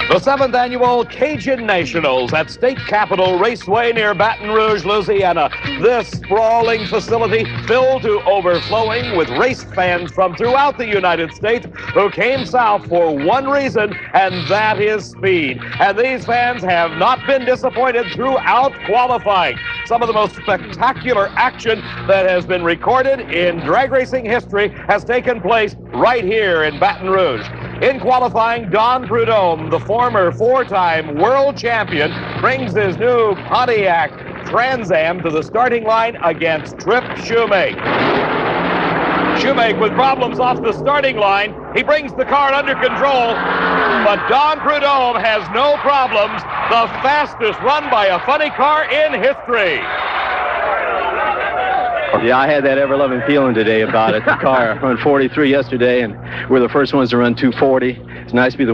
The 7th annual Cajun Nationals at State Capitol Raceway near Baton Rouge, Louisiana. This sprawling facility filled to overflowing with race fans from throughout the United States who came south for one reason, and that is speed. And these fans have not been disappointed throughout qualifying. Some of the most spectacular action that has been recorded in drag racing history has taken place right here in Baton Rouge. In qualifying, Don Prudhomme, the former four-time world champion, brings his new Pontiac Trans Am to the starting line against Trip Shoemake. Shoemake with problems off the starting line. He brings the car under control, but Don Prudhomme has no problems. The fastest run by a funny car in history. Yeah, I had that ever-loving feeling today about it. The car run 43 yesterday, and we're the first ones to run 240. It's nice to be the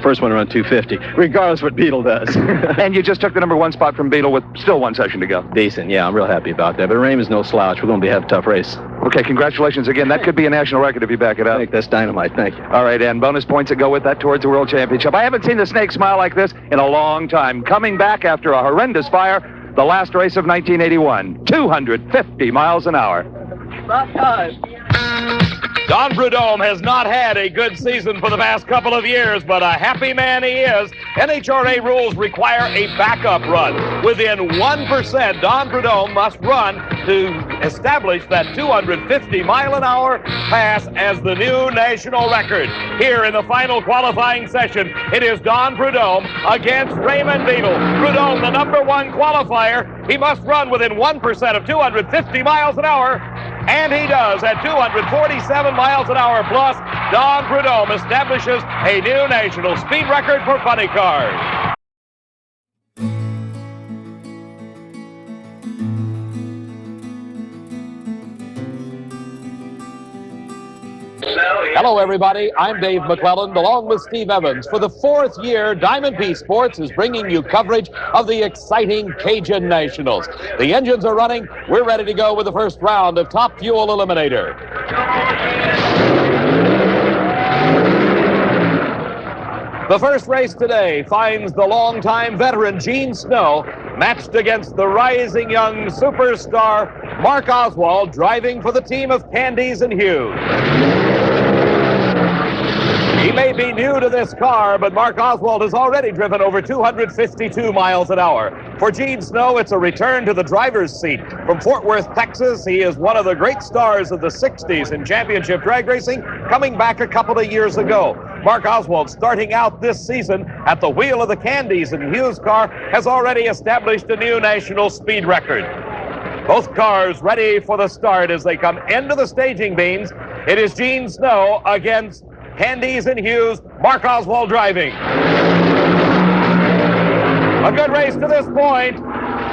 first one to run 250, regardless what Beetle does. And you just took the number one spot from Beetle with still one session to go. Decent, yeah, I'm real happy about that. But Raymond's no slouch. We're going to have a tough race. Okay, congratulations again. That could be a national record if you back it up. I think that's dynamite. Thank you. All right, and bonus points that go with that towards the World Championship. I haven't seen the Snake smile like this in a long time. Coming back after a horrendous fire, the last race of 1981, 250 miles an hour. About time. Don Prudhomme has not had a good season for the past couple of years, but a happy man he is. NHRA rules require a backup run. Within 1%, Don Prudhomme must run to establish that 250-mile-an-hour pass as the new national record. Here in the final qualifying session, it is Don Prudhomme against Raymond Beetle. Prudhomme, the number one qualifier, he must run within 1% of 250 miles an hour. And he does at 247 miles an hour plus. Don Prudhomme establishes a new national speed record for funny cars. Hello, everybody. I'm Dave McClelland, along with Steve Evans. For the fourth year, Diamond P Sports is bringing you coverage of the exciting Cajun Nationals. The engines are running. We're ready to go with the first round of Top Fuel Eliminator. The first race today finds the longtime veteran Gene Snow matched against the rising young superstar Mark Oswald, driving for the team of Candies and Hughes. He may be new to this car, but Mark Oswald has already driven over 252 miles an hour. For Gene Snow, it's a return to the driver's seat. From Fort Worth, Texas, he is one of the great stars of the 60s in championship drag racing, coming back a couple of years ago. Mark Oswald, starting out this season at the wheel of the Candies and Hughes car, has already established a new national speed record. Both cars ready for the start as they come into the staging beams. It is Gene Snow against Candies and Hughes, Mark Oswald driving. A good race to this point,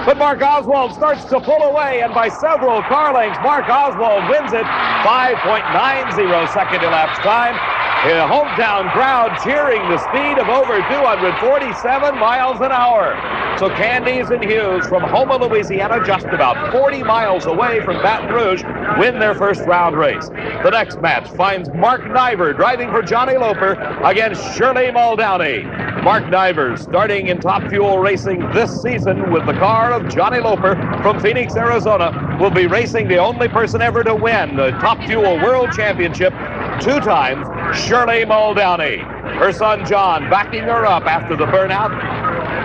but Mark Oswald starts to pull away, and by several car lengths, Mark Oswald wins it. 5.90 second elapsed time. A hometown crowd cheering the speed of over 247 miles an hour. So Candies and Hughes from Houma, Louisiana, just about 40 miles away from Baton Rouge, win their first round race. The next match finds Mark Niver driving for Johnny Loper against Shirley Muldowney. Mark Niver, starting in Top Fuel Racing this season with the car of Johnny Loper from Phoenix, Arizona, will be racing the only person ever to win the Top Fuel World Championship 2 times, Shirley Muldowney. Her son John backing her up after the burnout,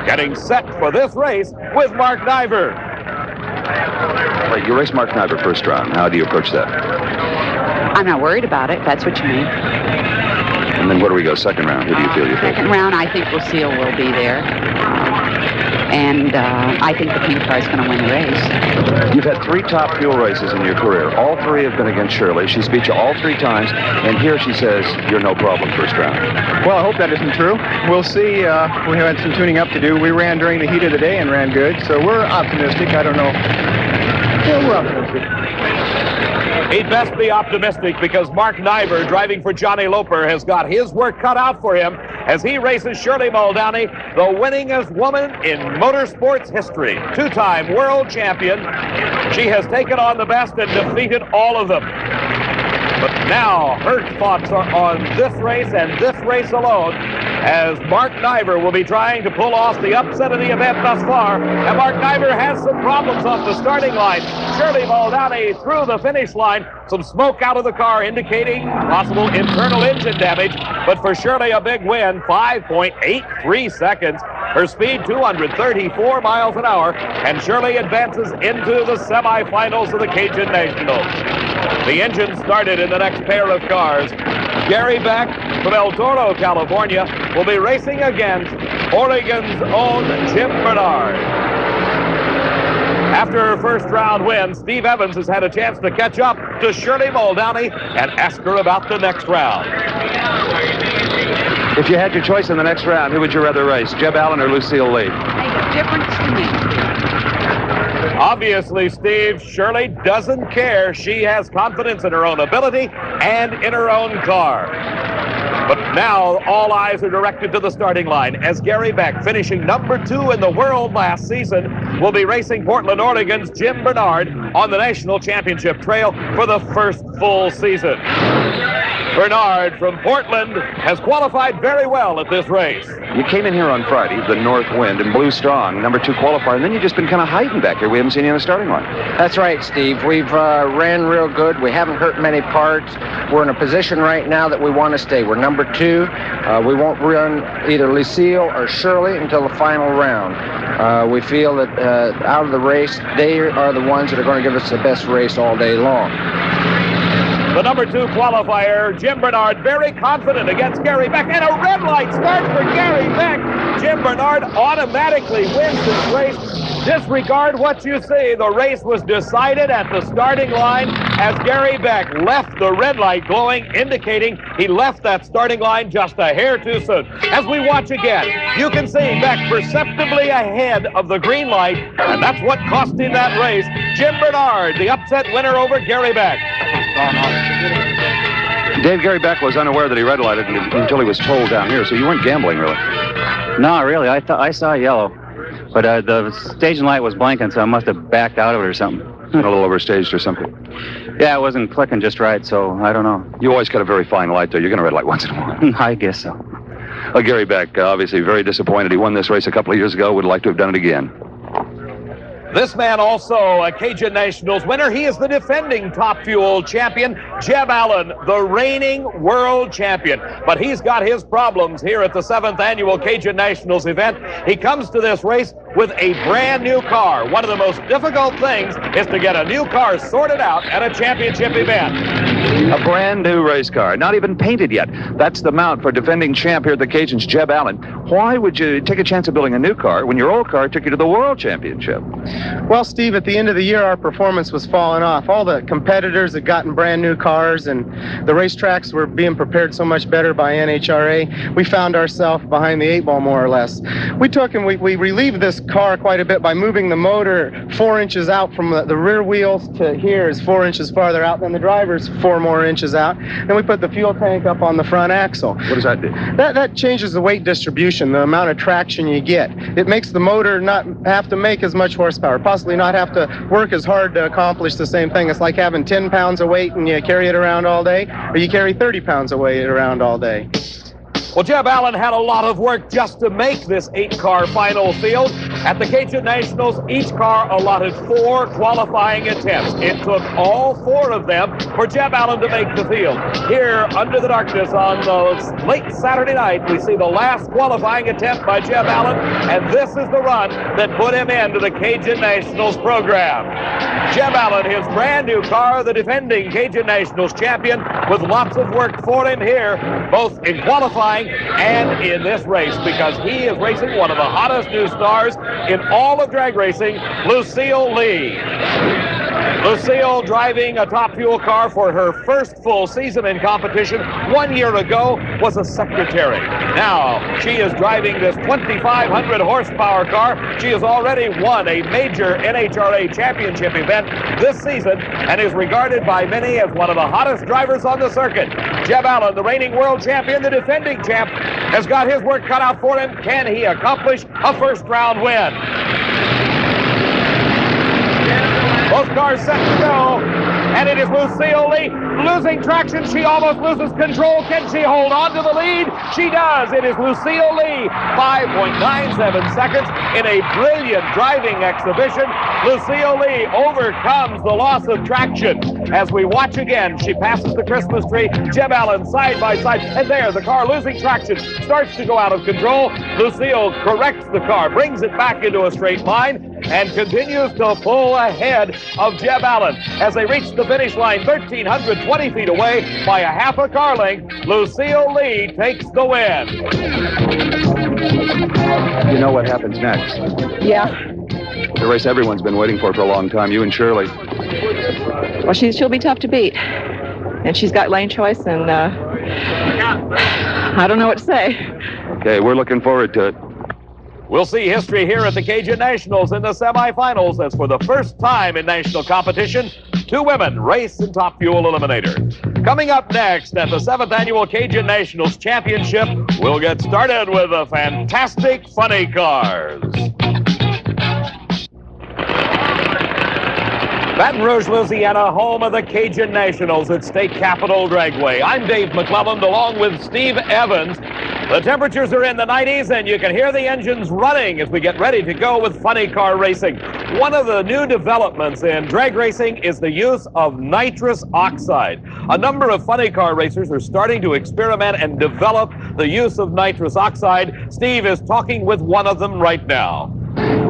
getting set for this race with Mark Niver. Wait, you raced Mark Niver first round. How do you approach that? I'm not worried about it, if that's what you mean. And then where do we go second round? Who do you feel you're Second round, I think Lucille will be there. And I think the pink car is going to win the race. You've had 3 Top Fuel races in your career. All 3 have been against Shirley. She's beat you all 3 times, and here she says you're no problem first round. Well, I hope that isn't true. We'll see. We had some tuning up to do. We ran during the heat of the day and ran good, so we're optimistic. I don't know. Yeah, we're optimistic. He'd best be optimistic because Mark Niver, driving for Johnny Loper, has got his work cut out for him as he races Shirley Muldowney, the winningest woman in motorsports history. 2-time world champion. She has taken on the best and defeated all of them. But now her thoughts are on this race and this race alone, as Mark Niver will be trying to pull off the upset of the event thus far. And Mark Niver has some problems off the starting line. Shirley Muldowney through the finish line. Some smoke out of the car indicating possible internal engine damage. But for Shirley, a big win, 5.83 seconds. Her speed, 234 miles an hour. And Shirley advances into the semifinals of the Cajun Nationals. The engine started in the next pair of cars. Gary Beck from El Toro, California, will be racing against Oregon's own Jim Bernard. After her first round win, Steve Evans has had a chance to catch up to Shirley Muldowney and ask her about the next round. If you had your choice in the next round, who would you rather race, Jeb Allen or Lucille Lee? Make a difference to me. Obviously, Steve, Shirley doesn't care. She has confidence in her own ability and in her own car. But now all eyes are directed to the starting line as Gary Beck, finishing number 2 in the world last season, will be racing Portland, Oregon's Jim Bernard on the national championship trail for the first full season. Bernard from Portland has qualified very well at this race. You came in here on Friday, the north wind, and blew strong, number 2 qualifier, and then you've just been kind of hiding back here. We haven't seen you on the starting line. That's right, Steve. We've ran real good. We haven't hurt many parts. We're in a position right now that we want to stay. We're number 2. We won't run either Lucille or Shirley until the final round. We feel that out of the race, they are the ones that are going to give us the best race all day long. The number 2 qualifier, Jim Bernard, very confident against Gary Beck. And a red light start for Gary Beck. Jim Bernard automatically wins this race. Disregard what you see. The race was decided at the starting line as Gary Beck left the red light glowing, indicating he left that starting line just a hair too soon. As we watch again, you can see Beck perceptibly ahead of the green light, and that's what cost him that race. Jim Bernard, the upset winner over Gary Beck. Dave, Gary Beck was unaware that he red lighted until he was told down here, so you weren't gambling, really. No, really. I saw yellow, but the staging light was blinking, so I must have backed out of it or something. A little overstaged or something. Yeah, it wasn't clicking just right, so I don't know. You always got a very fine light, though. You're going to red light once in a while. I guess so. Gary Beck, obviously very disappointed. He won this race a couple of years ago. Would like to have done it again. This man also a Cajun Nationals winner. He is the defending Top Fuel champion, Jeb Allen, the reigning world champion. But he's got his problems here at the 7th annual Cajun Nationals event. He comes to this race with a brand new car. One of the most difficult things is to get a new car sorted out at a championship event. A brand new race car, not even painted yet. That's the mount for defending champ here at the Cajuns, Jeb Allen. Why would you take a chance of building a new car when your old car took you to the World Championship? Well, Steve, at the end of the year, our performance was falling off. All the competitors had gotten brand new cars, and the racetracks were being prepared so much better by NHRA. We found ourselves behind the 8 ball, more or less. We took and we relieved this car quite a bit by moving the motor 4 inches out from the rear wheels to here is 4 inches farther out than the driver's 4 more inches out. Then we put the fuel tank up on the front axle. What does that do? That changes the weight distribution, the amount of traction you get. It makes the motor not have to make as much horsepower, possibly not have to work as hard to accomplish the same thing. It's like having 10 pounds of weight and you carry it around all day, or you carry 30 pounds of weight around all day. Well, Jeb Allen had a lot of work just to make this 8-car final field. At the Cajun Nationals, each car allotted 4 qualifying attempts. It took all 4 of them for Jeb Allen to make the field. Here, under the darkness on the late Saturday night, we see the last qualifying attempt by Jeb Allen, and this is the run that put him into the Cajun Nationals program. Jeb Allen, his brand new car, the defending Cajun Nationals champion, with lots of work for him here, both in qualifying and in this race, because he is racing one of the hottest new stars in all of drag racing, Lucille Lee. Lucille driving a Top Fuel car for her first full season in competition 1 year ago was a secretary. Now she is driving this 2,500 horsepower car. She has already won a major NHRA championship event this season and is regarded by many as one of the hottest drivers on the circuit. Jeb Allen, the reigning world champion, the defending champ, has got his work cut out for him. Can he accomplish a first-round win? Both cars set to go, and it is Lucille Lee losing traction. She almost loses control. Can she hold on to the lead? She does. It is Lucille Lee, 5.97 seconds in a brilliant driving exhibition. Lucille Lee overcomes the loss of traction. As we watch again, she passes the Christmas tree. Jeb Allen side by side, and there the car losing traction starts to go out of control. Lucille corrects the car, brings it back into a straight line, and continues to pull ahead of Jeb Allen. As they reach the finish line, 1,320 feet away by a half a car length, Lucille Lee takes the win. You know what happens next? Yeah. The race everyone's been waiting for a long time, you and Shirley. Well, she'll be tough to beat. And she's got lane choice, and I don't know what to say. Okay, we're looking forward to it. We'll see history here at the Cajun Nationals in the semifinals, as for the first time in national competition, two women race in Top Fuel Eliminator. Coming up next at the 7th Annual Cajun Nationals Championship, we'll get started with the fantastic funny cars. Baton Rouge, Louisiana, home of the Cajun Nationals at State Capitol Dragway. I'm Dave McClelland along with Steve Evans. The temperatures are in the 90s, and you can hear the engines running as we get ready to go with funny car racing. One of the new developments in drag racing is the use of nitrous oxide. A number of funny car racers are starting to experiment and develop the use of nitrous oxide. Steve is talking with one of them right now.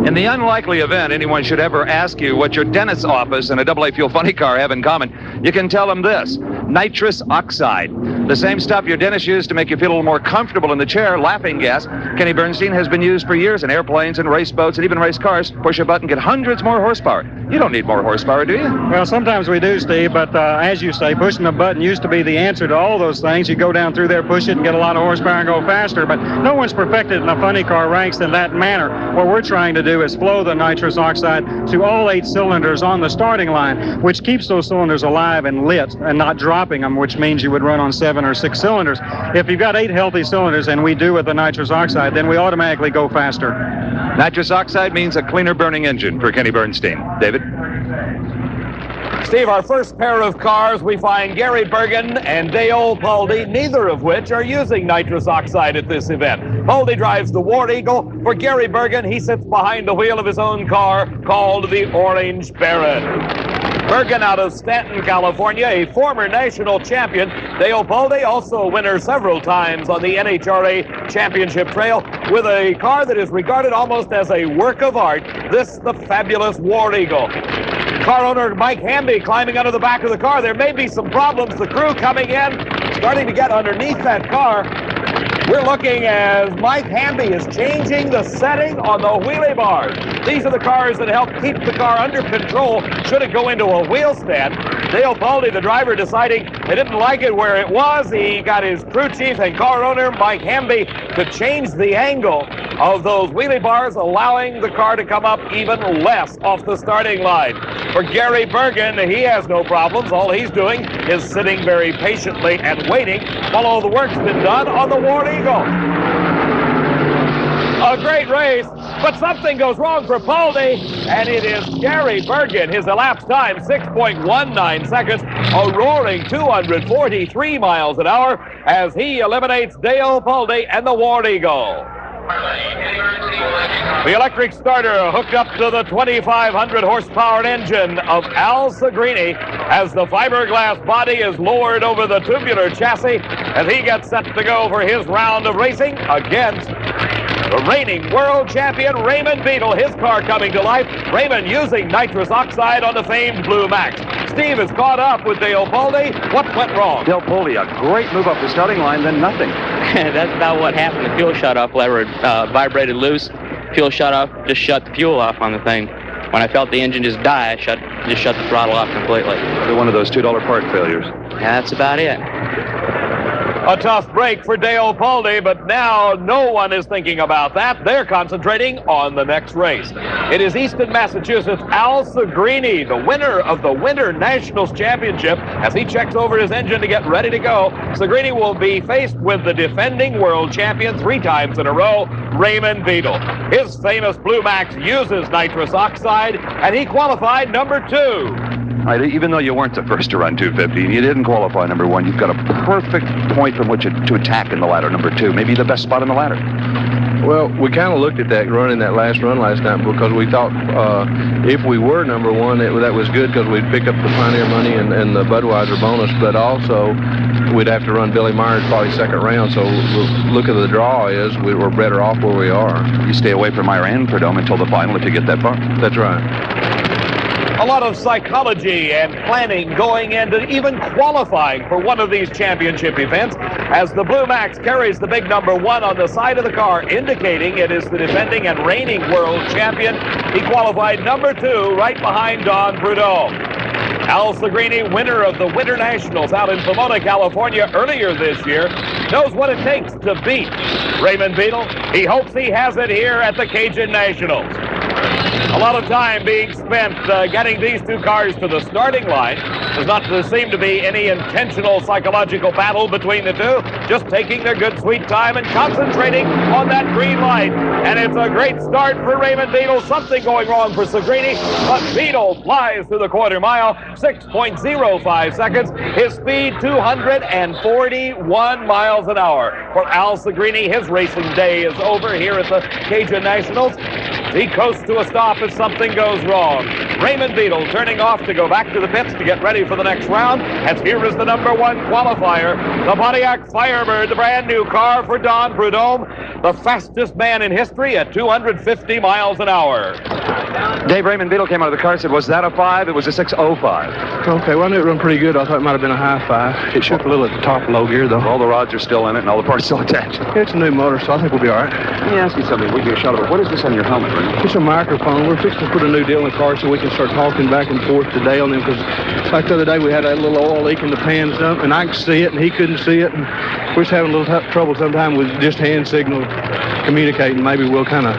In the unlikely event anyone should ever ask you what your dentist's office and a AA fuel funny car have in common, you can tell them this: nitrous oxide. The same stuff your dentist used to make you feel a little more comfortable in the chair, laughing gas. Kenny Bernstein has been used for years in airplanes and race boats and even race cars. Push a button, get hundreds more horsepower. You don't need more horsepower, do you? Well, sometimes we do, Steve, but as you say, pushing a button used to be the answer to all those things. You go down through there, push it, and get a lot of horsepower and go faster, but no one's perfected in the funny car ranks in that manner. What we're trying to do is flow the nitrous oxide to all 8 cylinders on the starting line, which keeps those cylinders alive and lit and not dropping them, which means you would run on 7 or 6 cylinders. If you've got 8 healthy cylinders, and we do with the nitrous oxide, then we automatically go faster. Nitrous oxide means a cleaner burning engine for Kenny Bernstein. David? Steve, our first pair of cars, we find Gary Bergen and Dale Paldy, neither of which are using nitrous oxide at this event. Paldy drives the War Eagle. For Gary Bergen, he sits behind the wheel of his own car called the Orange Baron. Bergen out of Stanton, California, a former national champion. Dale Paldy, also a winner several times on the NHRA Championship Trail, with a car that is regarded almost as a work of art, this the fabulous War Eagle. Car owner Mike Hamby climbing under the back of the car. There may be some problems. The crew coming in, starting to get underneath that car. We're looking as Mike Hamby is changing the setting on the wheelie bars. These are the cars that help keep the car under control should it go into a wheel stand. Dale Paldy, the driver, deciding they didn't like it where it was. He got his crew chief and car owner Mike Hamby to change the angle of those wheelie bars, allowing the car to come up even less off the starting line. For Gary Bergen, he has no problems. All he's doing is sitting very patiently and waiting while all the work's been done on the War Eagle. A great race, but something goes wrong for Paldy, and it is Gary Bergen. His elapsed time, 6.19 seconds, a roaring 243 miles an hour as he eliminates Dale Paldy and the War Eagle. The electric starter hooked up to the 2,500 horsepower engine of Al Segrini as the fiberglass body is lowered over the tubular chassis as he gets set to go for his round of racing against the reigning world champion Raymond Beadle. His car coming to life. Raymond using nitrous oxide on the famed Blue Max. Steve is caught up with Dale Paldy. What went wrong? Dale Paldy, a great move up the starting line, then nothing. That's about what happened. The fuel shut-off lever vibrated loose. Fuel shut off, just shut the fuel off on the thing. When I felt the engine just die, I just shut the throttle off completely. One of those $2 part failures. Yeah, that's about it. A tough break for Dale Paldy, but now no one is thinking about that. They're concentrating on the next race. It is Easton, Massachusetts, Al Segrini, the winner of the Winter Nationals Championship. As he checks over his engine to get ready to go, Segrini will be faced with the defending world champion 3 times in a row, Raymond Beadle. His famous Blue Max uses nitrous oxide, and he qualified number 2. Even though you weren't the first to run 250, and you didn't qualify number 1, you've got a perfect point from which to attack in the ladder, number 2. Maybe the best spot in the ladder. Well, we kind of looked at that running that last run last night because we thought if we were number 1, that was good because we'd pick up the Pioneer money and the Budweiser bonus, but also we'd have to run Billy Myers probably second round. So look at the draw is we're better off where we are. You stay away from Myra and Prudhomme until the final if you get that far. That's right. A lot of psychology and planning going into even qualifying for one of these championship events as the Blue Max carries the big number 1 on the side of the car, indicating it is the defending and reigning world champion. He qualified number 2 right behind Don Prudhomme. Al Segrini, winner of the Winter Nationals out in Pomona, California earlier this year, knows what it takes to beat Raymond Beadle. He hopes he has it here at the Cajun Nationals. A lot of time being spent getting these two cars to the starting line. Does not seem to be any intentional psychological battle between the two. Just taking their good sweet time and concentrating on that green light. And it's a great start for Raymond Beadle. Something going wrong for Segrini, but Beadle flies through the quarter mile, 6.05 seconds. His speed, 241 miles an hour. For Al Segrini, his racing day is over here at the Cajun Nationals. He coasts to a stop if something goes wrong. Raymond Beadle turning off to go back to the pits to get ready for the next round. And here is the number 1 qualifier, the Pontiac Firebird, the brand new car for Don Prudhomme, the fastest man in history at 250 miles an hour. Dave, Raymond Beadle came out of the car and said, was that a 5? It was a 6.05. Okay, well, I knew it run pretty good. I thought it might have been a high 5. It shook a little at the top low gear, though. All the rods are still in it and all the parts still attached. It's a new motor, so I think we'll be all right. Let me ask you something. We'll get a shot of it. What is this on your helmet, Raymond? It's a microphone. We're fixing to put a new deal in the car so we can start talking back and forth today on them because like the other day we had a little oil leak in the pans and I could see it and he couldn't see it. And we're just having a little trouble sometimes with just hand signal communicating. Maybe we'll kind of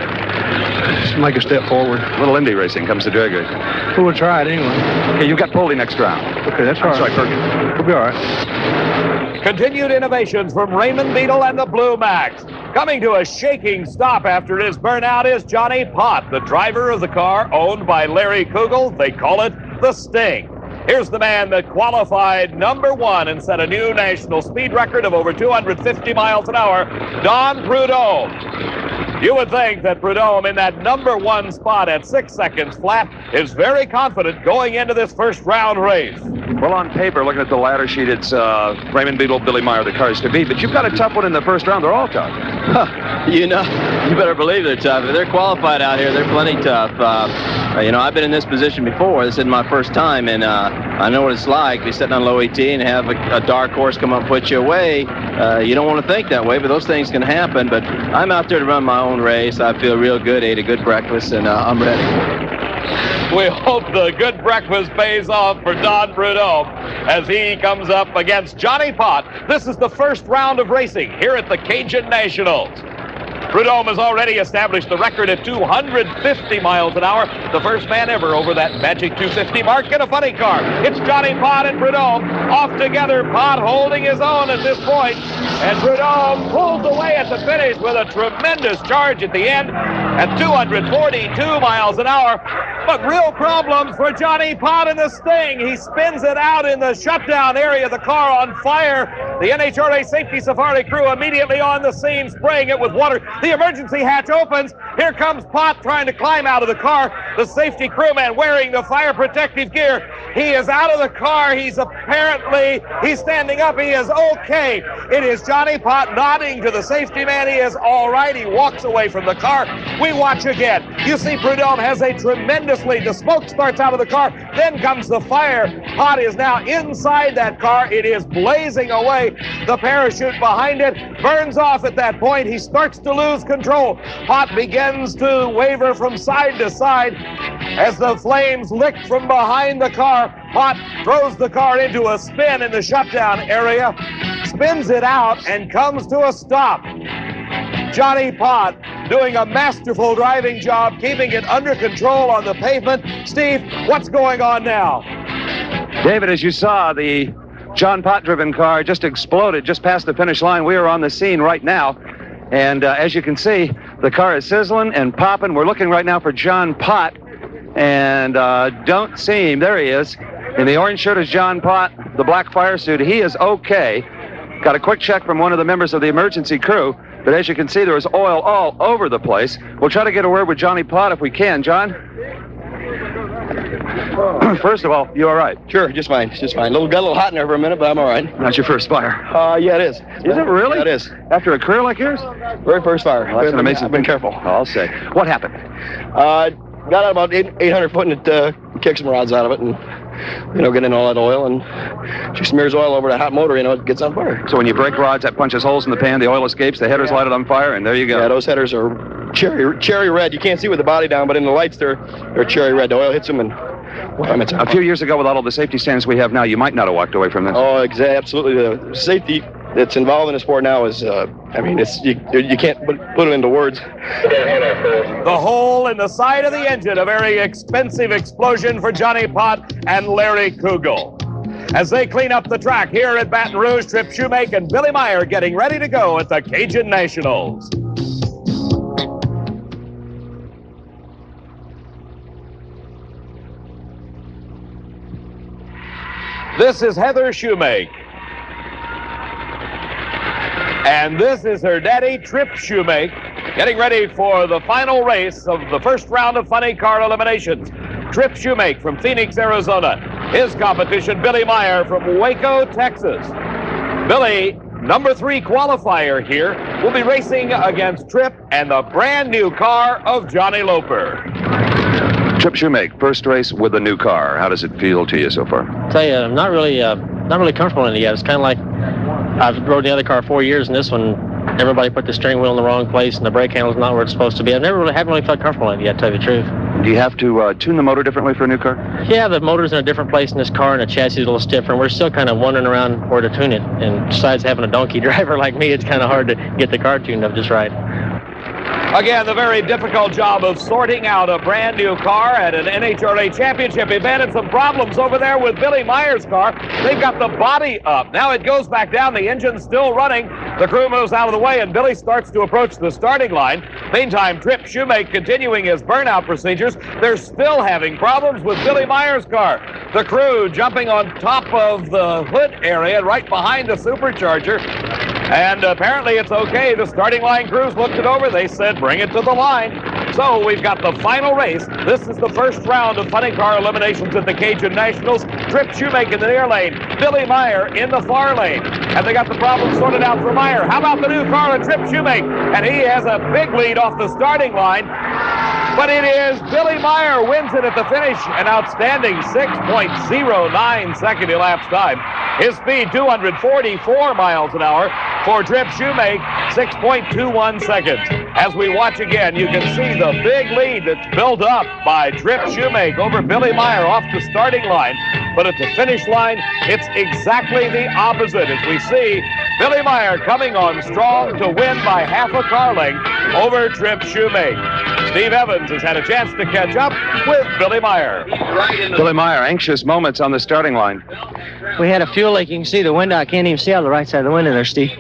make a step forward. A little Indy racing comes to drag racing. Well, we'll try it anyway. Okay, you've got Poldy next round. Okay, that's all right. Sorry, Fergie. We'll be all right. Continued innovations from Raymond Beadle and the Blue Max. Coming to a shaking stop after his burnout is Johnny Pott, the driver of the car owned by Larry Kugel. They call it the Sting. Here's the man that qualified number 1 and set a new national speed record of over 250 miles an hour, Don Prudhomme. You would think that Prudhomme in that number 1 spot at 6 seconds flat is very confident going into this first round race. Well, on paper, looking at the ladder sheet, it's Raymond Beadle, Billy Meyer, the cars to beat. But you've got a tough one in the first round. They're all tough. You better believe they're tough. If they're qualified out here, they're plenty tough. I've been in this position before. This isn't my first time, and I know what it's like. Be sitting on low ET and have a dark horse come up and put you away. You don't want to think that way, but those things can happen. But I'm out there to run my own race. I feel real good, ate a good breakfast, and I'm ready. We hope the good breakfast pays off for Don Prudhomme as he comes up against Johnny Pott. This is the first round of racing here at the Cajun Nationals. Prudhomme has already established the record at 250 miles an hour. The first man ever over that magic 250 mark in a funny car. It's Johnny Pott and Prudhomme off together. Pott holding his own at this point. And Prudhomme pulls away at the finish with a tremendous charge at the end at 242 miles an hour. But real problems for Johnny Pott in the Sting. He spins it out in the shutdown area, the car on fire. The NHRA Safety Safari crew immediately on the scene, spraying it with water. The emergency hatch opens. Here comes Pott trying to climb out of the car. The safety crewman wearing the fire protective gear. He is out of the car. He's standing up. He is okay. It is Johnny Pott nodding to the safety man. He is all right. He walks away from the car. We watch again. You see Prudhomme has a tremendous lead. The smoke starts out of the car. Then comes the fire. Pott is now inside that car. It is blazing away. The parachute behind it burns off at that point. He starts to lose control. Pott begins to waver from side to side as the flames lick from behind the car. Pott throws the car into a spin in the shutdown area, spins it out, and comes to a stop. Johnny Pott doing a masterful driving job, keeping it under control on the pavement. Steve, what's going on now? David, as you saw, the John Pott-driven car just exploded just past the finish line. We are on the scene right now. And as you can see, the car is sizzling and popping. We're looking right now for John Pott. And don't see him. There he is. In the orange shirt is John Pott, the black fire suit. He is okay. Got a quick check from one of the members of the emergency crew, but as you can see, there is oil all over the place. We'll try to get a word with Johnny Pott if we can. John? First of all, you all right? Sure, just fine, just fine. Got a little hot in there for a minute, but I'm all right. That's your first fire? Yeah, it is. Is it really? Yeah, it is. After a career like yours? Very first fire. Well, that's an amazing I've been careful. I'll say. What happened? Got out about 800 foot and it kicked some rods out of it and, get in all that oil and she smears oil over the hot motor, it gets on fire. So when you break rods, that punches holes in the pan, the oil escapes, the headers light it on fire, and there you go. Yeah, those headers are cherry red. You can't see with the body down, but in the lights they're cherry red. The oil hits them and it's a few years ago, with all of the safety standards we have now, you might not have walked away from this. Oh, exactly, absolutely. The safety that's involved in the sport now is, it's you can't put it into words. The hole in the side of the engine, a very expensive explosion for Johnny Pott and Larry Kugel. As they clean up the track here at Baton Rouge, Trip Shoemake and Billy Meyer getting ready to go at the Cajun Nationals. This is Heather Shoemake. And this is her daddy, Trip Shoemake, getting ready for the final race of the first round of funny car eliminations. Trip Shoemake from Phoenix, Arizona. His competition, Billy Meyer from Waco, Texas. Billy, number 3 qualifier here, will be racing against Trip and the brand new car of Johnny Loper. Trip Shoemake, first race with a new car. How does it feel to you so far? I tell you, I'm not really comfortable in it yet. It's kind of like I've rode the other car 4 years, and this one, everybody put the steering wheel in the wrong place, and the brake handle's not where it's supposed to be. Haven't really felt comfortable in it yet, to tell you the truth. Do you have to tune the motor differently for a new car? Yeah, the motor's in a different place in this car, and the chassis is a little stiffer, and we're still kind of wondering around where to tune it. And besides having a donkey driver like me, it's kind of hard to get the car tuned up just right. Again, the very difficult job of sorting out a brand new car at an NHRA championship event, and some problems over there with Billy Meyer's car. They've got the body up. Now it goes back down. The engine's still running. The crew moves out of the way, and Billy starts to approach the starting line. Meantime, Trip Shoemake continuing his burnout procedures. They're still having problems with Billy Meyer's car. The crew jumping on top of the hood area right behind the supercharger. And apparently it's okay. The starting line crews looked it over. They said, bring it to the line. So we've got the final race. This is the first round of funny car eliminations at the Cajun Nationals. Trip Shoemake in the near lane. Billy Meyer in the far lane. And they got the problem sorted out for Meyer. How about the new car of Trip Shoemake? And he has a big lead off the starting line. But it is Billy Meyer wins it at the finish. An outstanding 6.09 second elapsed time. His speed, 244 miles an hour. For Trip Shoemake, 6.21 seconds. As we watch again, you can see the big lead that's built up by Trip Shoemake over Billy Meyer off the starting line. But at the finish line, it's exactly the opposite as we see Billy Meyer coming on strong to win by half a car length over Trip Shoemake. Steve Evans has had a chance to catch up with Billy Meyer. Billy Meyer, anxious moments on the starting line. We had a fuel leak. You can see the window. I can't even see out the right side of the window there, Steve.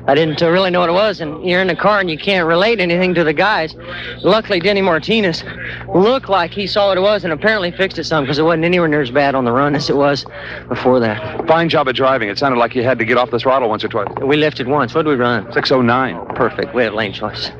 I didn't really know what it was, and you're in the car and you can't relate anything to the guys. Luckily, Denny Martinez looked like he saw what it was and apparently fixed it some because it wasn't anywhere near as bad on the run as it was before that. Fine job of driving. It sounded like you had to get off the throttle once or twice. We lifted once. What did we run? 6:09. Perfect. We had lane choice.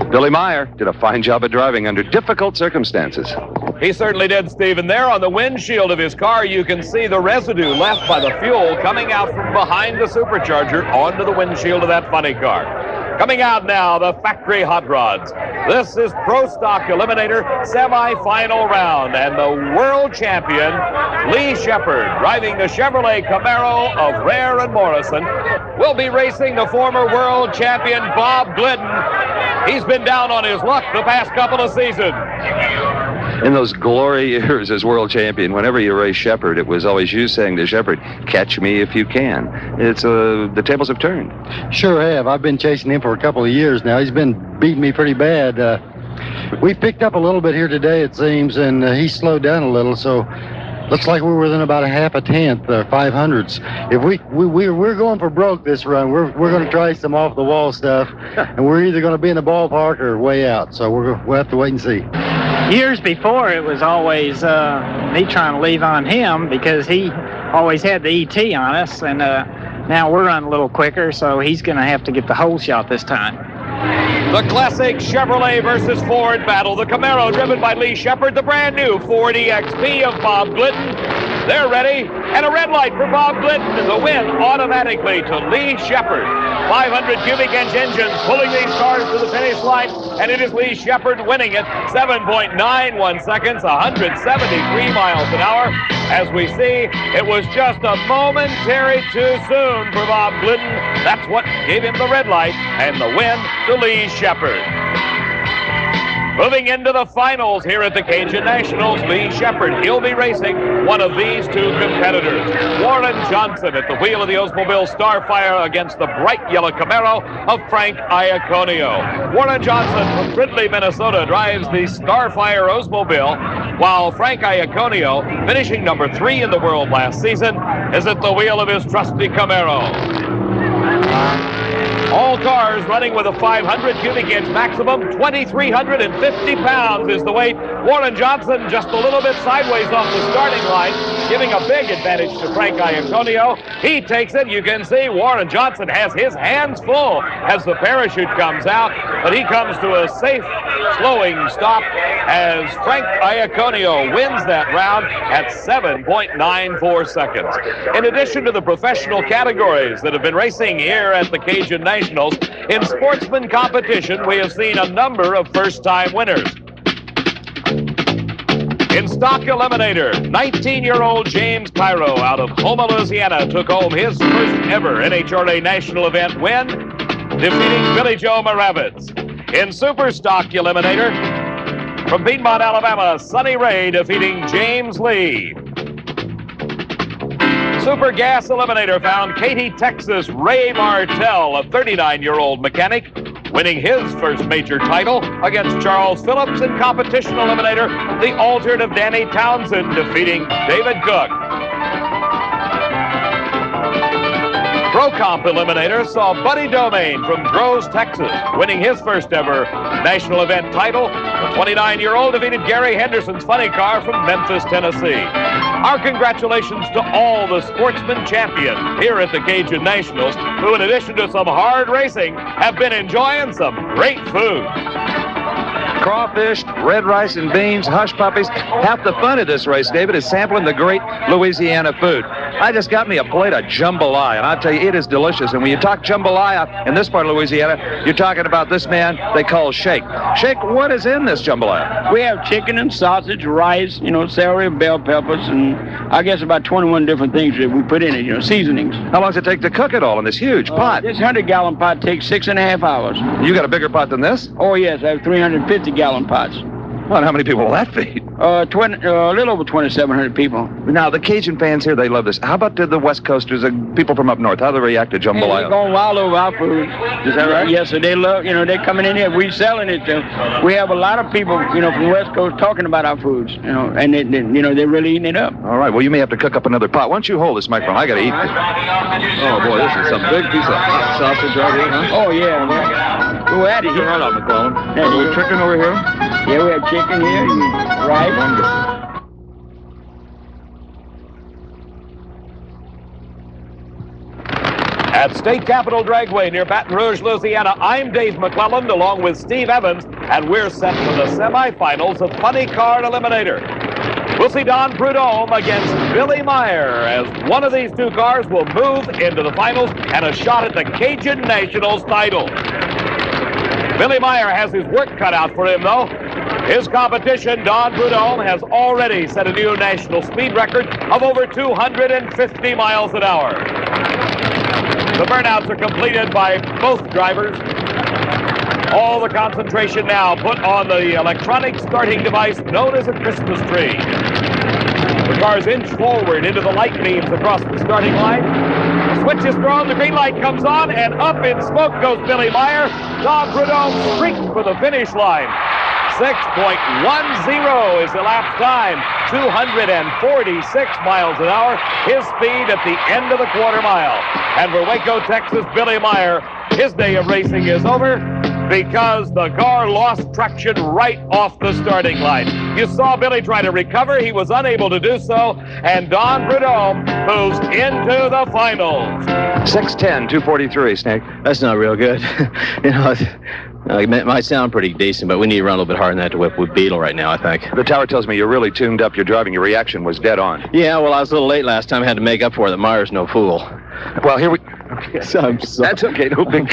Billy Meyer did a fine job of driving under difficult circumstances. He certainly did, Steve. And there on the windshield of his car, you can see the residue left by the fuel coming out from behind the supercharger onto the windshield of that funny car. Coming out now, the factory hot rods. This is Pro Stock Eliminator semi-final round, and the world champion, Lee Shepard, driving the Chevrolet Camaro of Rare and Morrison, will be racing the former world champion, Bob Glidden. He's been down on his luck the past couple of seasons. In those glory years as world champion, whenever you raced Shepard, it was always you saying to Shepard, catch me if you can. It's the tables have turned. Sure have. I've been chasing him for a couple of years now. He's been beating me pretty bad. We picked up a little bit here today, it seems, and he slowed down a little, so looks like we're within about a half a tenth, 500ths. If we're going for broke this run, we're going to try some off the wall stuff, and we're either going to be in the ballpark or way out. So we'll have to wait and see. Years before, it was always me trying to leave on him because he always had the ET on us, and now we're running a little quicker, so he's going to have to get the hole shot this time. The classic Chevrolet versus Ford battle. The Camaro driven by Lee Shepard. The brand new Ford EXP of Bob Glidden. They're ready. And a red light for Bob Glidden. The win automatically to Lee Shepard. 500 cubic inch engines pulling these cars to the finish line. And it is Lee Shepard winning it. 7.91 seconds, 173 miles an hour. As we see, it was just a momentary too soon for Bob Glidden. That's what gave him the red light and the win to Lee Shepard. Moving into the finals here at the Cajun Nationals, Lee Shepard. He'll be racing one of these two competitors. Warren Johnson at the wheel of the Oldsmobile Starfire against the bright yellow Camaro of Frank Iaconio. Warren Johnson from Fridley, Minnesota drives the Starfire Oldsmobile, while Frank Iaconio, finishing number 3 in the world last season, is at the wheel of his trusty Camaro. All cars running with a 500 cubic inch maximum. 2,350 pounds is the weight. Warren Johnson just a little bit sideways off the starting line, giving a big advantage to Frank Iaconio. He takes it. You can see Warren Johnson has his hands full as the parachute comes out, but he comes to a safe, slowing stop as Frank Iaconio wins that round at 7.94 seconds. In addition to the professional categories that have been racing here at the Cajun Nationals, in sportsman competition, we have seen a number of first-time winners. In stock eliminator, 19-year-old James Cairo out of Houma, Louisiana, took home his first ever NHRA national event win, defeating Billy Joe Maravitz. In super stock eliminator, from Piedmont, Alabama, Sonny Ray defeating James Lee. Super gas eliminator found Katy, Texas, Ray Martell, a 39-year-old mechanic, winning his first major title against Charles Phillips. In competition eliminator, the alternate of Danny Townsend defeating David Cook. Pro Comp eliminator saw Buddy Domain from Groves, Texas, winning his first ever national event title. The 29-year-old defeated Gary Henderson's funny car from Memphis, Tennessee. Our congratulations to all the sportsmen champions here at the Cajun Nationals, who in addition to some hard racing, have been enjoying some great food. Crawfish, red rice and beans, hush puppies. Half the fun of this race, David, is sampling the great Louisiana food. I just got me a plate of jambalaya, and I'll tell you, it is delicious. And when you talk jambalaya in this part of Louisiana, you're talking about this man they call Shake. Shake, what is in this jambalaya? We have chicken and sausage, rice, celery, bell peppers, and I guess about 21 different things that we put in it, seasonings. How long does it take to cook it all in this huge pot? This 100-gallon pot takes 6.5 hours. You got a bigger pot than this? Oh, yes, I have 350-gallon pots. Well, how many people will that feed? A little over 2,700 people. Now, the Cajun fans here, they love this. How about the West Coasters, people from up north? How do they react to jambalaya? They're going wild over our food. Is that right? Yes, so they love, they're coming in here. We're selling it. We have a lot of people, from the West Coast talking about our foods, and they're really eating it up. All right, well, you may have to cook up another pot. Why don't you hold this microphone? I got to eat this. Oh, boy, this is some big piece of hot sausage right here, huh? Oh, yeah. Go at it. Turn right up, McClellan. Yeah, we have chicken over here? Yeah, we have chicken here. Right. Wonderful. At State Capitol Dragway near Baton Rouge, Louisiana, I'm Dave McClelland along with Steve Evans, and we're set for the semifinals of Funny Car Eliminator. We'll see Don Prudhomme against Billy Meyer as one of these two cars will move into the finals and a shot at the Cajun Nationals title. Billy Meyer has his work cut out for him, though. His competition, Don Prudhomme, has already set a new national speed record of over 250 miles an hour. The burnouts are completed by both drivers. All the concentration now put on the electronic starting device known as a Christmas tree. The cars inch forward into the light beams across the starting line. The switch is thrown, the green light comes on, and up in smoke goes Billy Meyer. Don Prudhomme streaks for the finish line. 6.10 is elapsed time, 246 miles an hour, his speed at the end of the quarter mile. And for Waco, Texas, Billy Meyer, his day of racing is over. because the car lost traction right off the starting line. You saw Billy try to recover. He was unable to do so, and Don Prudhomme moves into the finals. 6:10, 2:43, Snake. That's not real good. It might sound pretty decent, but we need to run a little bit harder than that to whip with Beetle right now, I think. The tower tells me you're really tuned up. Your driving, your reaction was dead on. Yeah, well, I was a little late last time. I had to make up for it. That Meyer's no fool. Well, here we... I'm sorry. That's okay. No big...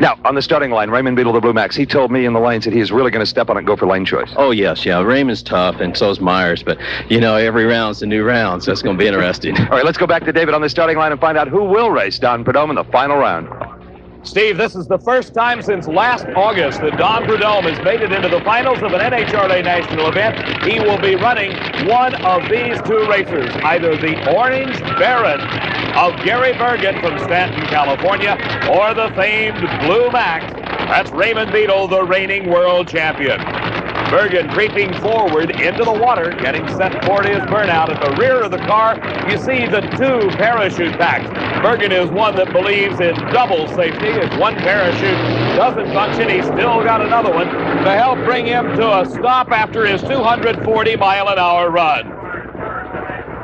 Now, on the starting line, Raymond Beetle, the Blue Max, he told me in the lanes that he is really going to step on it and go for lane choice. Oh, yes, yeah. Raymond's tough, and so's Myers. But, every round's a new round, so it's going to be interesting. All right, let's go back to David on the starting line and find out who will race Don Prudhomme in the final round. Steve, this is the first time since last August that Don Prudhomme has made it into the finals of an NHRA national event. He will be running one of these two racers, either the Orange Baron of Gary Bergen from Stanton, California, or the famed Blue Max. That's Raymond Beetle, the reigning world champion. Bergen creeping forward into the water, getting set for his burnout. At the rear of the car, you see the two parachute packs. Bergen is one that believes in double safety. If one parachute doesn't function, he's still got another one to help bring him to a stop after his 240-mile-an-hour run.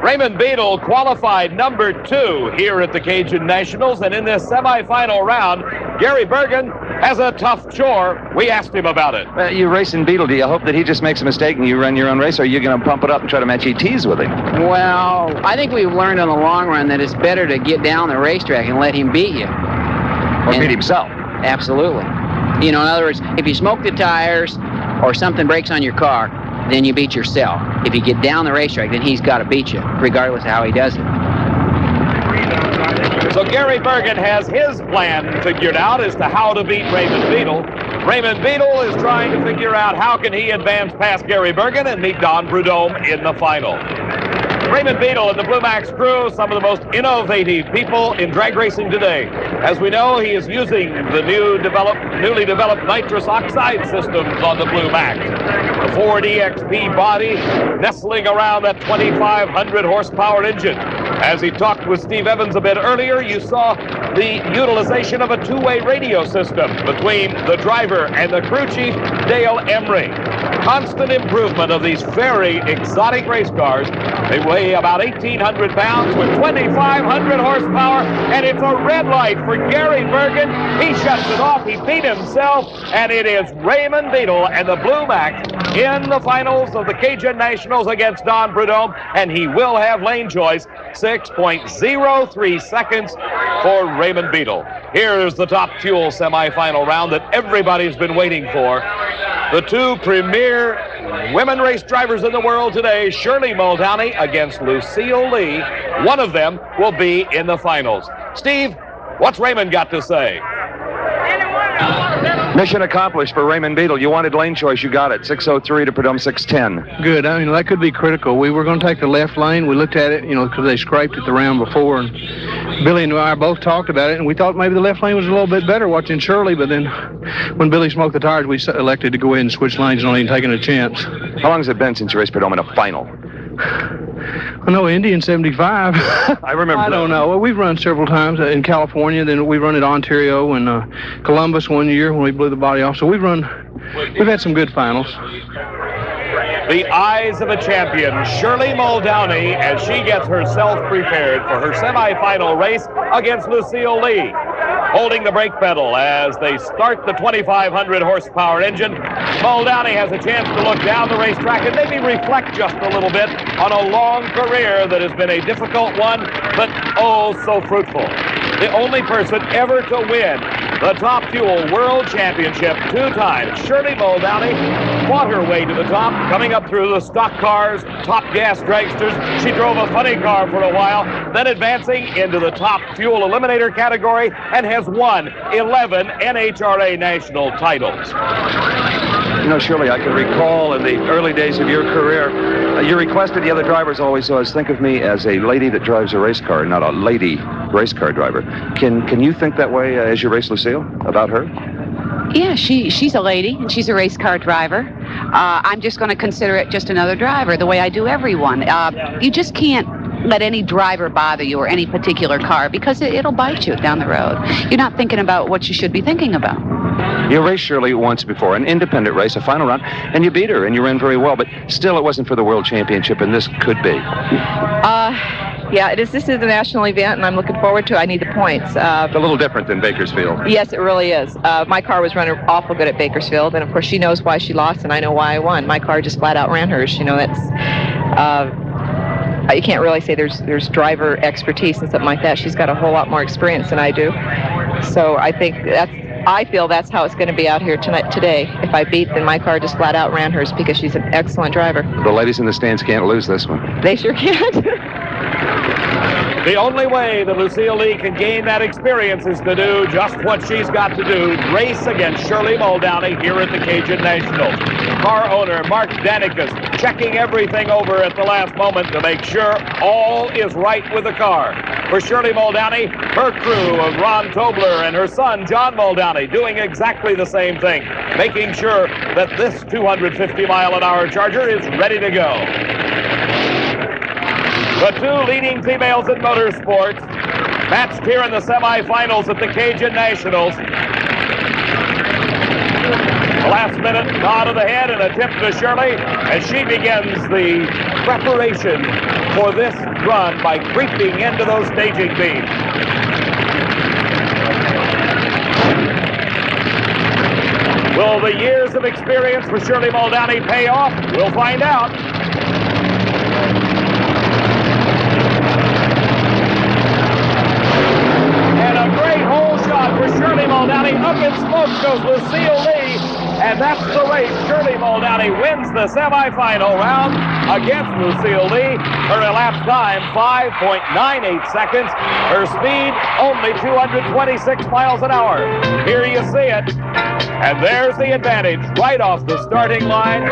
Raymond Beetle qualified number 2 here at the Cajun Nationals, and in this semifinal round, Gary Bergen has a tough chore. We asked him about it. You're racing Beetle. Do you hope that he just makes a mistake and you run your own race, or are you going to pump it up and try to match ETs with him? Well, I think we've learned in the long run that it's better to get down the racetrack and let him beat you. Or beat himself. Absolutely. In other words, if you smoke the tires or something breaks on your car, then you beat yourself. If you get down the racetrack, then he's got to beat you, regardless of how he does it. So Gary Bergen has his plan figured out as to how to beat Raymond Beetle. Raymond Beetle is trying to figure out how can he advance past Gary Bergen and meet Don Prudhomme in the final. Raymond Beetle and the Blue Max crew, some of the most innovative people in drag racing today. As we know, he is using the newly developed nitrous oxide systems on the Blue Max. The Ford EXP body nestling around that 2,500 horsepower engine. As he talked with Steve Evans a bit earlier, you saw the utilization of a two-way radio system between the driver and the crew chief, Dale Emery. Constant improvement of these very exotic race cars. They weigh about 1,800 pounds with 2,500 horsepower, and it's a red light for Gary Bergen. He shuts it off. He beat himself, and it is Raymond Beetle and the Blue Max in the finals of the Cajun Nationals against Don Prudhomme, and he will have lane choice. 6.03 seconds for Raymond Beetle. Here's the top fuel semifinal round that everybody's been waiting for. The two premier women race drivers in the world today, Shirley Muldowney against Lucille Lee. One of them will be in the finals. Steve, what's Raymond got to say? Mission accomplished for Raymond Beetle. You wanted lane choice. You got it. 6:03 to Prudhomme 6:10. Good. That could be critical. We were going to take the left lane. We looked at it, because they scraped it the round before. And Billy and I both talked about it, and we thought maybe the left lane was a little bit better watching Shirley. But then when Billy smoked the tires, we elected to go ahead and switch lanes, not even taking a chance. How long has it been since you raced Prudhomme in a final? I know Indy in 75. I remember. I don't know. Well, we've run several times in California. Then we run at Ontario and Columbus one year when we blew the body off. So we've had some good finals. The eyes of a champion, Shirley Muldowney, as she gets herself prepared for her semifinal race against Lucille Lee. Holding the brake pedal as they start the 2,500 horsepower engine. Muldowney has a chance to look down the racetrack and maybe reflect just a little bit on a long career that has been a difficult one, but oh so fruitful. The only person ever to win the Top Fuel World Championship 2 times. Shirley Muldowney fought her way to the top, coming up through the stock cars, top gas dragsters. She drove a funny car for a while, then advancing into the Top Fuel Eliminator category and has won 11 NHRA national titles. Shirley, I can recall in the early days of your career, you requested the other drivers always think of me as a lady that drives a race car, not a lady race car driver. Can you think that way as you race Lucille about her? Yeah, she's a lady, and she's a race car driver. I'm just going to consider it just another driver, the way I do everyone. You just can't let any driver bother you or any particular car, because it'll bite you down the road. You're not thinking about what you should be thinking about. You raced Shirley once before, an independent race, a final round, and you beat her, and you ran very well, but still it wasn't for the World Championship, and this could be. Yeah, this is a national event, and I'm looking forward to it. I need the points. It's a little different than Bakersfield. Yes, it really is. My car was running awful good at Bakersfield, and of course she knows why she lost, and I know why I won. My car just flat out ran hers. You know, that's you can't really say there's driver expertise and something like that. She's got a whole lot more experience than I do. So I feel that's how it's going to be out here today. If I beat, then my car just flat out ran hers because she's an excellent driver. The ladies in the stands can't lose this one. They sure can't. The only way that Lucille Lee can gain that experience is to do just what she's got to do, race against Shirley Muldowney here at the Cajun Nationals. Car owner Mark Danikas checking everything over at the last moment to make sure all is right with the car. For Shirley Muldowney, her crew of Ron Tobler and her son John Muldowney doing exactly the same thing, making sure that this 250-mile-an-hour Charger is ready to go. The two leading females in motorsports matched here in the semifinals at the Cajun Nationals. The last minute nod of the head and a tip to Shirley as she begins the preparation for this run by creeping into those staging beams. Will the years of experience for Shirley Muldowney pay off? We'll find out. Great hole shot for Shirley Muldowney. Up in smoke goes Lucille Lee. And that's the race. Shirley Muldowney wins the semifinal round against Lucille Lee. Her elapsed time, 5.98 seconds. Her speed, only 226 miles an hour. Here you see it. And there's the advantage right off the starting line.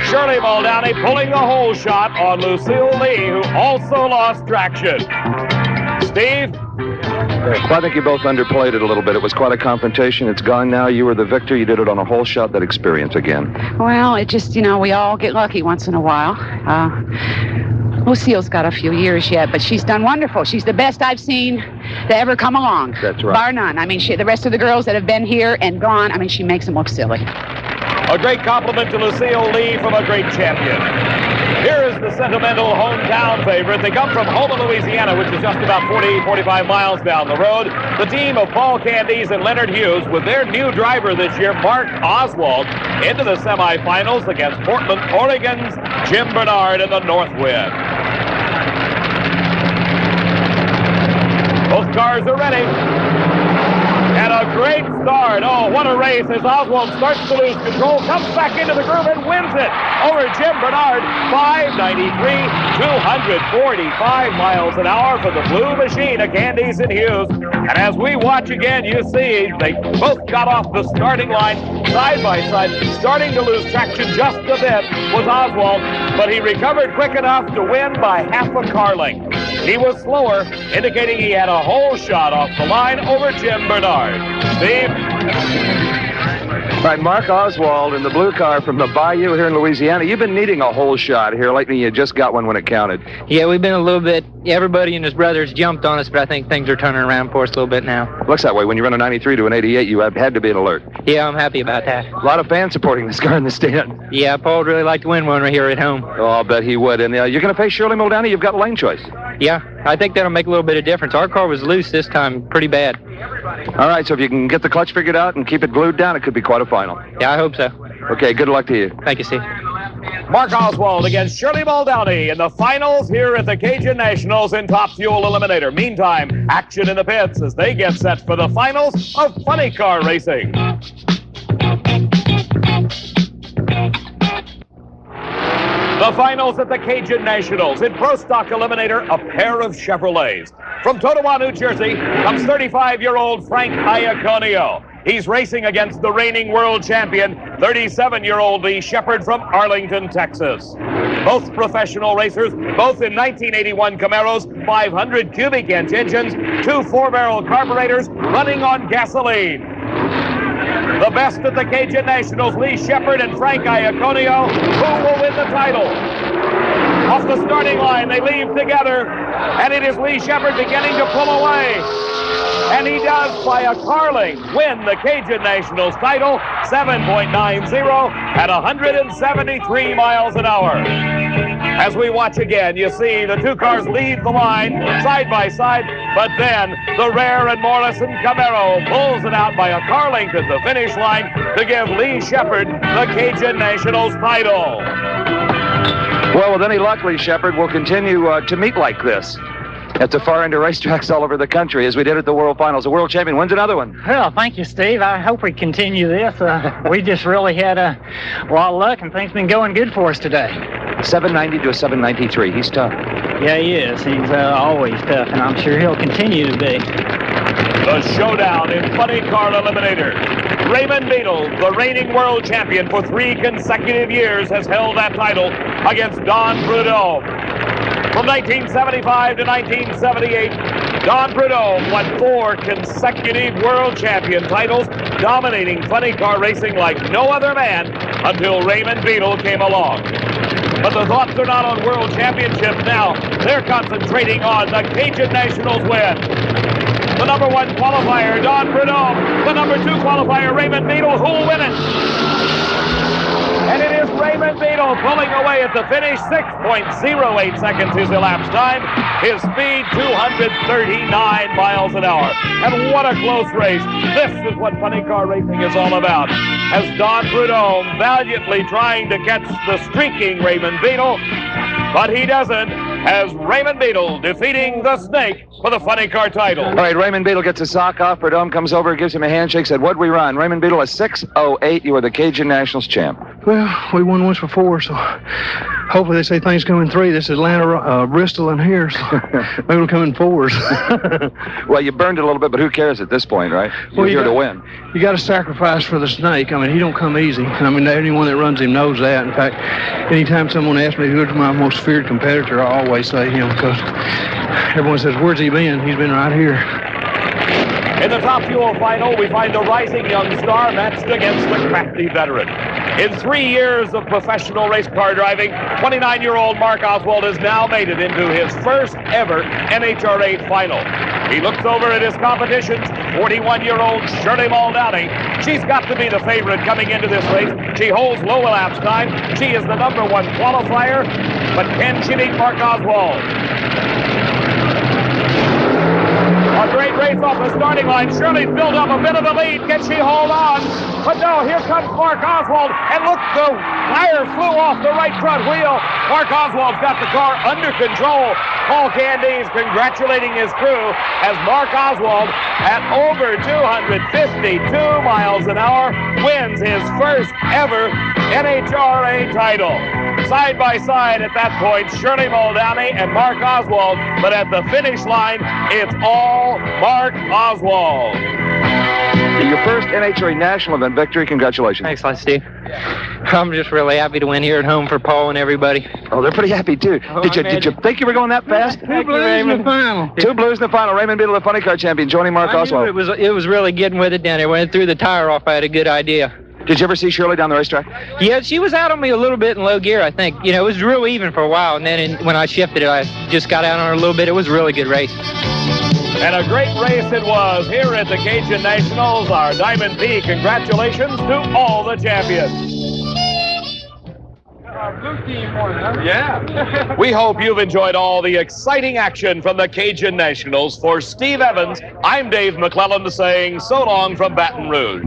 Shirley Muldowney pulling the hole shot on Lucille Lee, who also lost traction. Steve? Well, I think you both underplayed it a little bit. It was quite a confrontation. It's gone now. You were the victor. You did it on a hole shot. That experience again. Well, it just, we all get lucky once in a while. Lucille's got a few years yet, but she's done wonderful. She's the best I've seen to ever come along. That's right. Bar none. I mean, the rest of the girls that have been here and gone, I mean, she makes them look silly. A great compliment to Lucille Lee from a great champion. Here is the sentimental hometown favorite. They come from Houma, Louisiana, which is just about 45 miles down the road. The team of Paul Candies and Leonard Hughes with their new driver this year, Mark Oswald, into the semifinals against Portland, Oregon's Jim Bernard in the North Wind. Both cars are ready. And a great start. Oh, what a race as Oswald starts to lose control, comes back into the groove and wins it over Jim Bernard. 593, 245 miles an hour for the Blue Machine of Candies and Hughes. And as we watch again, you see they both got off the starting line side by side. Starting to lose traction just a bit was Oswald, but he recovered quick enough to win by half a car length. He was slower, indicating he had a hole shot off the line over Jim Bernard. Steve? All right, Mark Oswald in the blue car from the Bayou here in Louisiana. You've been needing a hole shot here lately. You just got one when it counted. Yeah, we've been a little bit, everybody and his brothers jumped on us, but I think things are turning around for us a little bit now. Looks that way. When you run a 93 to an 88, you have had to be an alert. Yeah, I'm happy about that. A lot of fans supporting this car in the stand. Yeah, Paul would really like to win one right here at home. Oh, I'll bet he would. And you're going to face Shirley Muldowney. You've got lane choice. Yeah, I think that'll make a little bit of difference. Our car was loose this time, pretty bad. All right, so if you can get the clutch figured out and keep it glued down, it could be quite a final. Yeah, I hope so. Okay, good luck to you. Thank you, Steve. Mark Oswald against Shirley Muldowney in the finals here at the Cajun Nationals in Top Fuel Eliminator. Meantime, action in the pits as they get set for the finals of funny car racing. The finals at the Cajun Nationals. In Pro Stock Eliminator, a pair of Chevrolets. From Totowa, New Jersey, comes 35-year-old Frank Iaconio. He's racing against the reigning world champion, 37-year-old Lee Shepard from Arlington, Texas. Both professional racers, both in 1981 Camaros, 500 cubic inch engines, 2 4-barrel carburetors running on gasoline. The best at the Cajun Nationals, Lee Shepard and Frank Iaconio. Who will win the title? Off the starting line, they leave together, and it is Lee Shepherd beginning to pull away. And he does, by a carling, win the Cajun Nationals title, 7.90 at 173 miles an hour. As we watch again, you see the two cars leave the line side by side, but then the Rare and Morrison Camaro pulls it out by a car length at the finish line to give Lee Shepherd the Cajun Nationals title. Well, with any luck, Lee Shepherd will continue to meet like this at the far end of racetracks all over the country, as we did at the World Finals. The world champion wins another one. Well, thank you, Steve. I hope we continue this. We just really had a lot of luck, and things been going good for us today. 790 to a 793. He's tough. Yeah, he is. He's always tough, and I'm sure he'll continue to be. The showdown in Funny Car Eliminator. Raymond Beadle, the reigning world champion for 3 consecutive years, has held that title against Don Prudhomme. From 1975 to 1978, Don Prudhomme won 4 consecutive world champion titles, dominating funny car racing like no other man until Raymond Beadle came along. But the thoughts are not on world championships now. They're concentrating on the Cajun Nationals win. The number 1 qualifier, Don Prudhomme. The number 2 qualifier, Raymond Beadle. Who'll win it? And it is Raymond Beadle pulling away at the finish. 6.08 seconds his elapsed time. His speed, 239 miles an hour. And what a close race. This is what funny car racing is all about. As Don Prudhomme valiantly trying to catch the streaking Raymond Beadle, but he doesn't, as Raymond Beadle defeating the Snake for the funny car title. All right, Raymond Beadle gets a sock off. Prudhomme comes over, gives him a handshake, said, "What'd we run?" Raymond Beadle, a 6:08. You are the Cajun Nationals champ. Well, we won once before, so hopefully they say things come in 3. This is Atlanta, Bristol, and here, so maybe it'll come in 4s. Well, you burned it a little bit, but who cares at this point, right? You're here to win. You got to sacrifice for the Snake. I mean, he don't come easy. I mean, anyone that runs him knows that. In fact, anytime someone asks me who's my most feared competitor, I always say him, because everyone says, "Where's he been?" He's been right here. In the Top Fuel final, we find a rising young star matched against the crafty veteran. In 3 years of professional race car driving, 29-year-old Mark Oswald has now made it into his first ever NHRA final. He looks over at his competitions, 41-year-old Shirley Muldowney. She's got to be the favorite coming into this race. She holds low elapsed time. She is the number 1 qualifier, but can she beat Mark Oswald? A great race off the starting line. Shirley's built up a bit of the lead. Can she hold on? But no, here comes Mark Oswald. And look, the tire flew off the right front wheel. Mark Oswald's got the car under control. Paul Candies congratulating his crew as Mark Oswald, at over 252 miles an hour, wins his first ever NHRA title. Side by side at that point, Shirley Muldowney and Mark Oswald, but at the finish line, it's all Mark Oswald. Your first NHRA National event victory. Congratulations. Thanks a lot, Steve. I'm just really happy to win here at home for Paul and everybody. Oh, they're pretty happy, too. Did you think you were going that fast? 2 blues in the final. 2 blues in the final. Raymond Beadle, the funny car champion, joining Mark Oswald. It was really getting with it down there. When it threw the tire off, I had a good idea. Did you ever see Shirley down the racetrack? Yeah, she was out on me a little bit in low gear, I think. You know, it was real even for a while, and then when I shifted it, I just got out on her a little bit. It was a really good race. And a great race it was here at the Cajun Nationals. Our Diamond P, congratulations to all the champions. Blue team won, huh? Yeah. We hope you've enjoyed all the exciting action from the Cajun Nationals. For Steve Evans, I'm Dave McClellan saying so long from Baton Rouge.